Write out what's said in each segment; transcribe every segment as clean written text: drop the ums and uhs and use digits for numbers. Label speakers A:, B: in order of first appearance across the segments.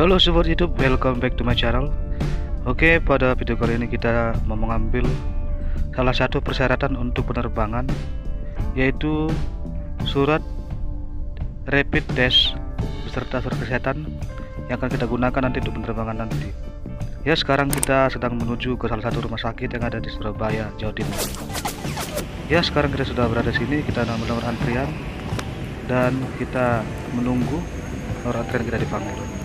A: Halo sobat YouTube, welcome back to my channel. Oke, pada video kali ini kita mau mengambil salah satu persyaratan untuk penerbangan, yaitu surat rapid test beserta surat kesehatan yang akan kita gunakan nanti untuk penerbangan nanti. Ya, sekarang kita sedang menuju ke salah satu rumah sakit yang ada di Surabaya, Jawa Timur. Ya, sekarang kita sudah berada di sini, kita nomor antrian dan kita menunggu nomor antrian kita dipanggil.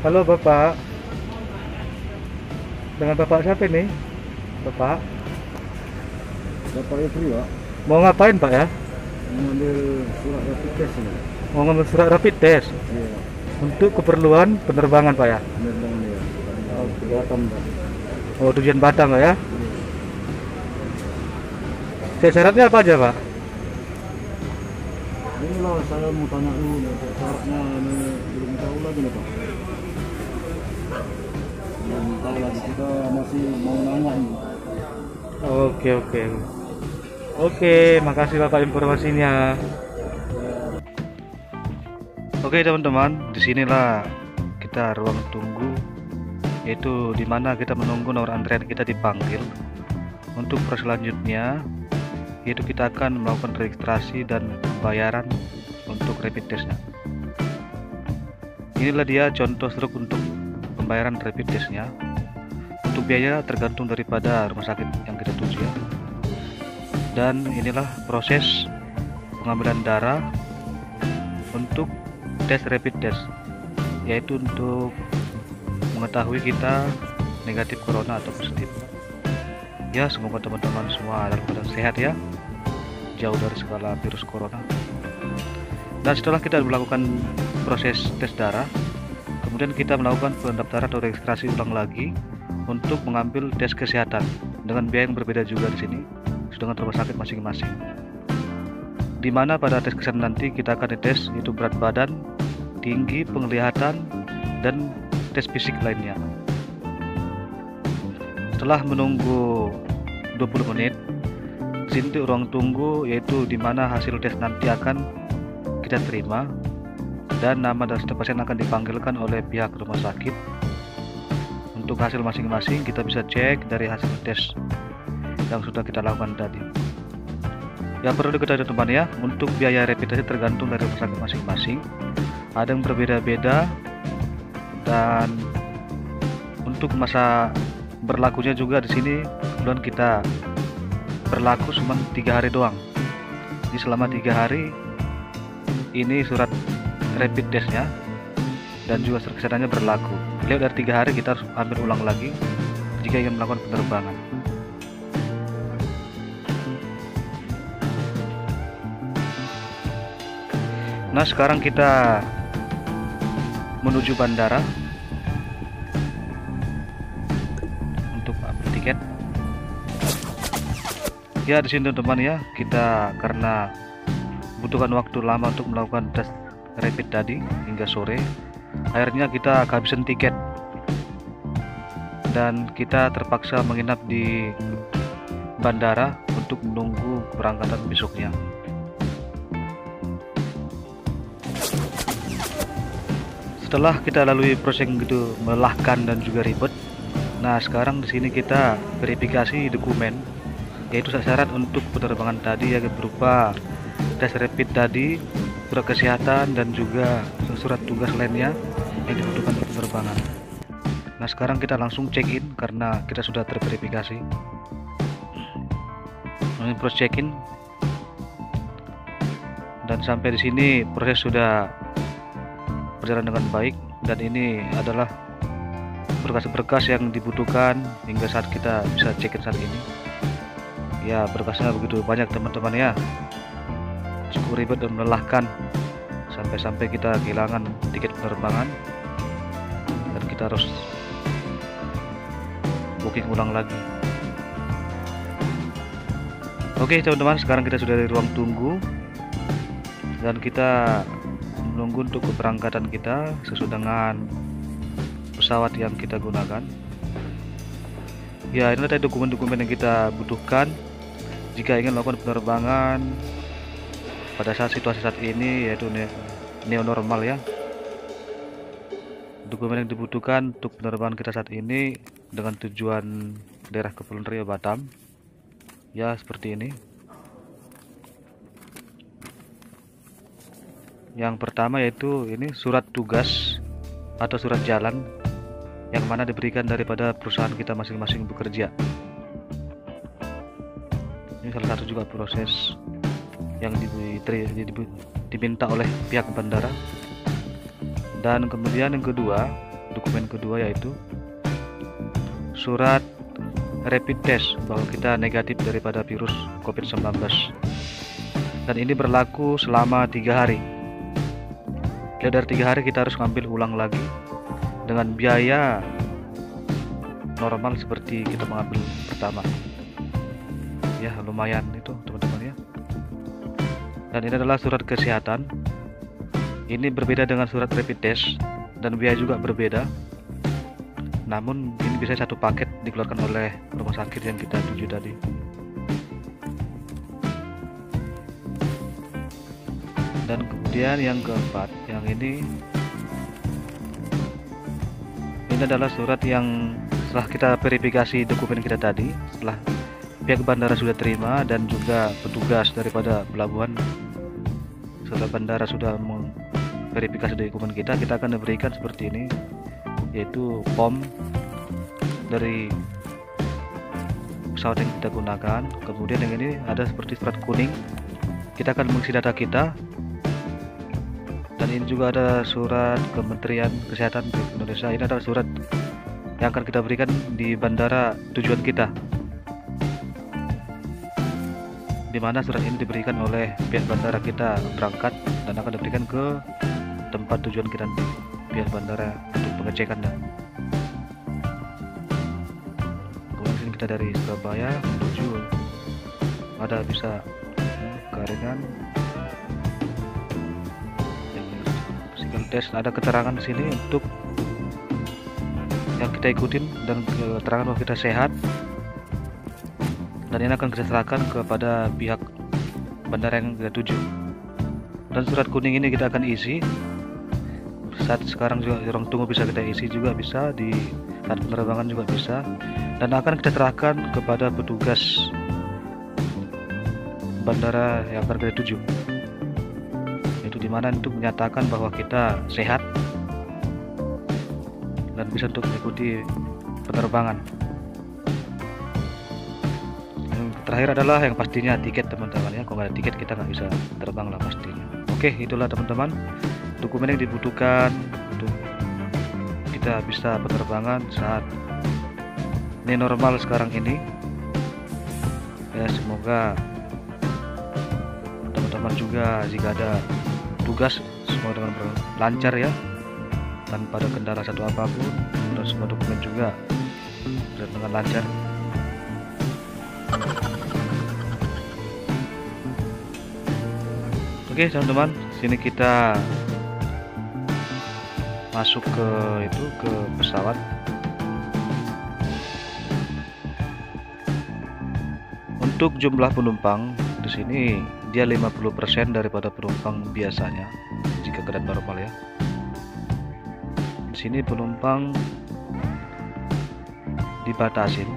A: Halo Bapak, dengan Bapak siapa ini? Bapak?
B: Bapak Ifri, Pak.
A: Mau ngapain Pak ya?
B: Mengambil surat rapid test ini.
A: Mau ngambil surat rapid test?
B: Iya.
A: Untuk keperluan penerbangan Pak ya?
B: Penerbangan ya. Oh, ke Batam, Pak.
A: Oh, tujuan Batam Pak ya?
B: Iya.
A: Syaratnya apa aja Pak?
B: Inilah saya mau tanya dulu, syaratnya ini belum tahu lagi nih, Pak. Belum tahu lagi, kita masih mau nanya ini.
A: Oke, makasih Bapak informasinya. Oke teman-teman, disinilah kita ruang tunggu, yaitu dimana kita menunggu nomor antrian kita dipanggil. Untuk proses selanjutnya, yaitu kita akan melakukan registrasi dan pembayaran untuk rapid testnya. Inilah dia contoh struk untuk pembayaran rapid testnya. Untuk biaya tergantung daripada rumah sakit yang kita tuju ya. Dan inilah proses pengambilan darah untuk tes rapid test, yaitu untuk mengetahui kita negatif corona atau positif. Ya, semoga teman-teman semua dalam keadaan sehat ya, jauh dari segala virus corona. Dan setelah kita melakukan proses tes darah, kemudian kita melakukan pendaftaran atau registrasi ulang lagi untuk mengambil tes kesehatan dengan biaya yang berbeda juga di sini, dengan rumah sakit masing-masing. Di mana pada tes kesehatan nanti kita akan dites yaitu berat badan, tinggi, penglihatan, dan tes fisik lainnya. Setelah menunggu 20 menit, di sini ruang tunggu yaitu di mana hasil tes nanti akan kita terima dan nama dan status pasien akan dipanggilkan oleh pihak rumah sakit. Untuk hasil masing-masing kita bisa cek dari hasil tes yang sudah kita lakukan tadi. Yang perlu diketahui teman ya, untuk biaya rapid test tergantung dari rumah sakit masing-masing. Ada yang berbeda-beda, dan untuk masa berlakunya juga di sini kemudian kita berlaku cuma 3 hari doang. Jadi selama 3 hari ini surat rapid testnya dan juga surat kesehatannya berlaku. Lewat dari 3 hari kita harus ambil ulang lagi jika ingin melakukan penerbangan. Nah, sekarang kita menuju bandara untuk ambil tiket. Ya, di sini teman-teman ya, kita karena butuhkan waktu lama untuk melakukan tes rapid tadi hingga sore, akhirnya kita kehabisan tiket dan kita terpaksa menginap di bandara untuk menunggu keberangkatan besoknya. Setelah kita lalui proses yang begitu melelahkan dan juga ribet, nah sekarang di sini kita verifikasi dokumen, yaitu syarat untuk penerbangan tadi yang berupa tes rapid tadi, surat kesehatan, dan juga surat tugas lainnya yang dibutuhkan untuk penerbangan. Nah sekarang kita langsung check in karena kita sudah terverifikasi. Ini proses check in, dan sampai di sini proses sudah berjalan dengan baik, dan ini adalah berkas-berkas yang dibutuhkan hingga saat kita bisa check in saat ini. Ya, berkasnya begitu banyak teman-teman ya, cukup ribet dan melelahkan sampai-sampai kita kehilangan tiket penerbangan dan kita harus booking ulang lagi. Oke teman-teman, sekarang kita sudah di ruang tunggu dan kita menunggu untuk keberangkatan kita sesuai dengan pesawat yang kita gunakan. Ya, ini adalah dokumen-dokumen yang kita butuhkan jika ingin melakukan penerbangan pada saat situasi saat ini, yaitu neo normal ya. Dokumen yang dibutuhkan untuk penerbangan kita saat ini dengan tujuan daerah Kepulauan Riau Batam ya, seperti ini. Yang pertama yaitu ini surat tugas atau surat jalan yang mana diberikan daripada perusahaan kita masing-masing bekerja. Ini salah satu juga proses yang diminta oleh pihak bandara. Dan kemudian yang kedua, dokumen kedua yaitu surat rapid test bahwa kita negatif daripada virus COVID-19, dan ini berlaku selama 3 hari. Dari 3 hari kita harus ngambil ulang lagi dengan biaya normal seperti kita mengambil pertama ya, lumayan itu teman-teman ya. Dan ini adalah surat kesehatan. Ini berbeda dengan surat rapid test dan biaya juga berbeda. Namun ini bisa satu paket dikeluarkan oleh rumah sakit yang kita tuju tadi. Dan kemudian yang keempat, yang ini adalah surat yang setelah kita verifikasi dokumen kita tadi, setelah pihak bandara sudah terima dan juga petugas daripada pelabuhan, setelah bandara sudah verifikasi dokumen kita akan diberikan seperti ini, yaitu POM dari pesawat yang kita gunakan. Kemudian yang ini ada seperti surat kuning, kita akan mengisi data kita. Dan ini juga ada surat Kementerian Kesehatan Indonesia. Ini adalah surat yang akan kita berikan di bandara tujuan kita, di mana surat ini diberikan oleh pihak bandara kita berangkat dan akan diberikan ke tempat tujuan kita nanti pihak bandara untuk pengecekan. Dan kemudian kita dari Surabaya menuju ada bisa Karingan physical test, ada keterangan di sini untuk yang kita ikutin dan keterangan bahwa kita sehat, dan ini akan kita serahkan kepada pihak bandara yang kita tuju. Dan surat kuning ini kita akan isi saat sekarang juga, ruang tunggu bisa kita isi juga, bisa di saat penerbangan juga bisa, dan akan kita serahkan kepada petugas bandara yang akan kita tuju, itu dimana untuk menyatakan bahwa kita sehat dan bisa untuk mengikuti penerbangan. Yang terakhir adalah yang pastinya tiket teman-teman ya, kalau nggak ada tiket kita nggak bisa terbang lah pastinya. Oke, itulah teman-teman dokumen yang dibutuhkan untuk kita bisa penerbangan saat ini normal sekarang ini ya. Semoga teman-teman juga jika ada tugas semua dengan lancar ya, tanpa ada kendala satu apapun, dan semua dokumen juga dengan lancar. Oke teman-teman, sini kita masuk ke pesawat. Untuk jumlah penumpang di sini dia 50% daripada penumpang biasanya jika keadaan normal ya. Di sini penumpang dibatasin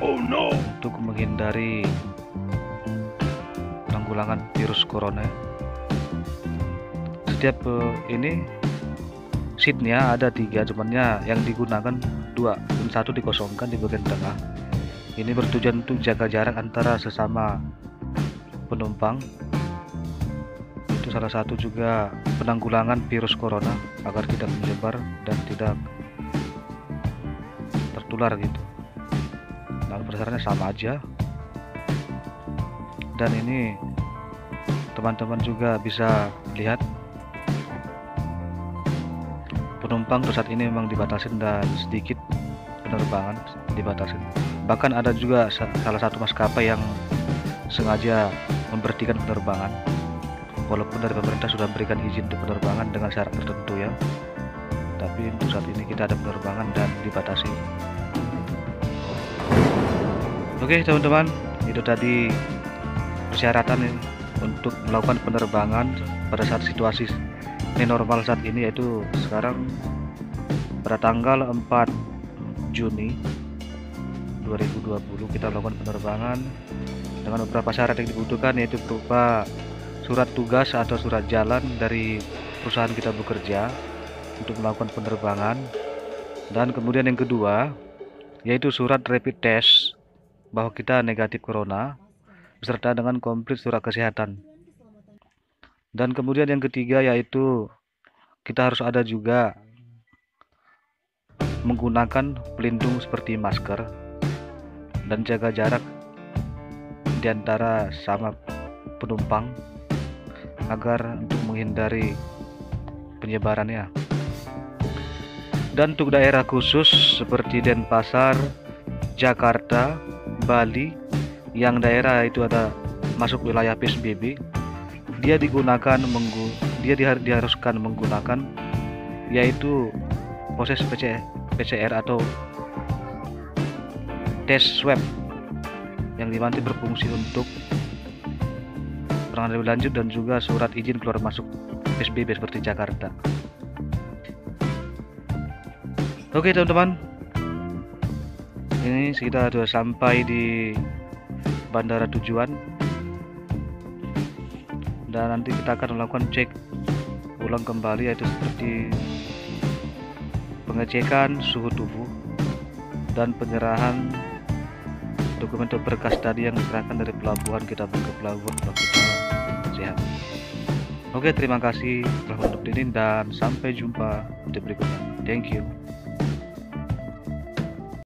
A: untuk menghindari penanggulangan virus corona. Setiap ini seatnya ada 3, cumannya yang digunakan 2 dan 1 dikosongkan di bagian tengah. Ini bertujuan untuk jaga jarak antara sesama penumpang. Itu salah satu juga penanggulangan virus corona agar tidak menyebar dan tidak tertular gitu. Nah, dasarnya sama aja. Dan ini teman-teman juga bisa lihat penumpang saat ini memang dibatasin dan sedikit penerbangan dibatasin. Bahkan ada juga salah satu maskapai yang sengaja memberhentikan penerbangan walaupun dari pemerintah sudah memberikan izin untuk penerbangan dengan syarat tertentu ya, tapi untuk saat ini kita ada penerbangan dan dibatasi. Oke teman-teman, itu tadi persyaratan untuk melakukan penerbangan pada saat situasi new normal saat ini, yaitu sekarang pada tanggal 4 Juni 2020 kita melakukan penerbangan dengan beberapa syarat yang dibutuhkan, yaitu berupa surat tugas atau surat jalan dari perusahaan kita bekerja untuk melakukan penerbangan, dan kemudian yang kedua yaitu surat rapid test bahwa kita negatif corona beserta dengan komplit surat kesehatan. Dan kemudian yang ketiga yaitu kita harus ada juga menggunakan pelindung seperti masker dan jaga jarak di antara sama penumpang agar untuk menghindari penyebarannya. Dan untuk daerah khusus seperti Denpasar, Jakarta, Bali, yang daerah itu ada masuk wilayah PSBB, dia diharuskan menggunakan yaitu proses PCR atau tes swab yang dimana berfungsi untuk penanganan lebih lanjut dan juga surat izin keluar masuk PSBB seperti Jakarta. Oke teman-teman, ini kita sudah sampai di bandara tujuan, dan nanti kita akan melakukan cek ulang kembali, yaitu seperti pengecekan suhu tubuh dan penyerahan dokumen atau berkas tadi yang diserahkan dari pelabuhan kita ke pelabuhan kalau kita sehat. Oke, terima kasih telah menonton ini dan sampai jumpa di berikutnya. Thank you.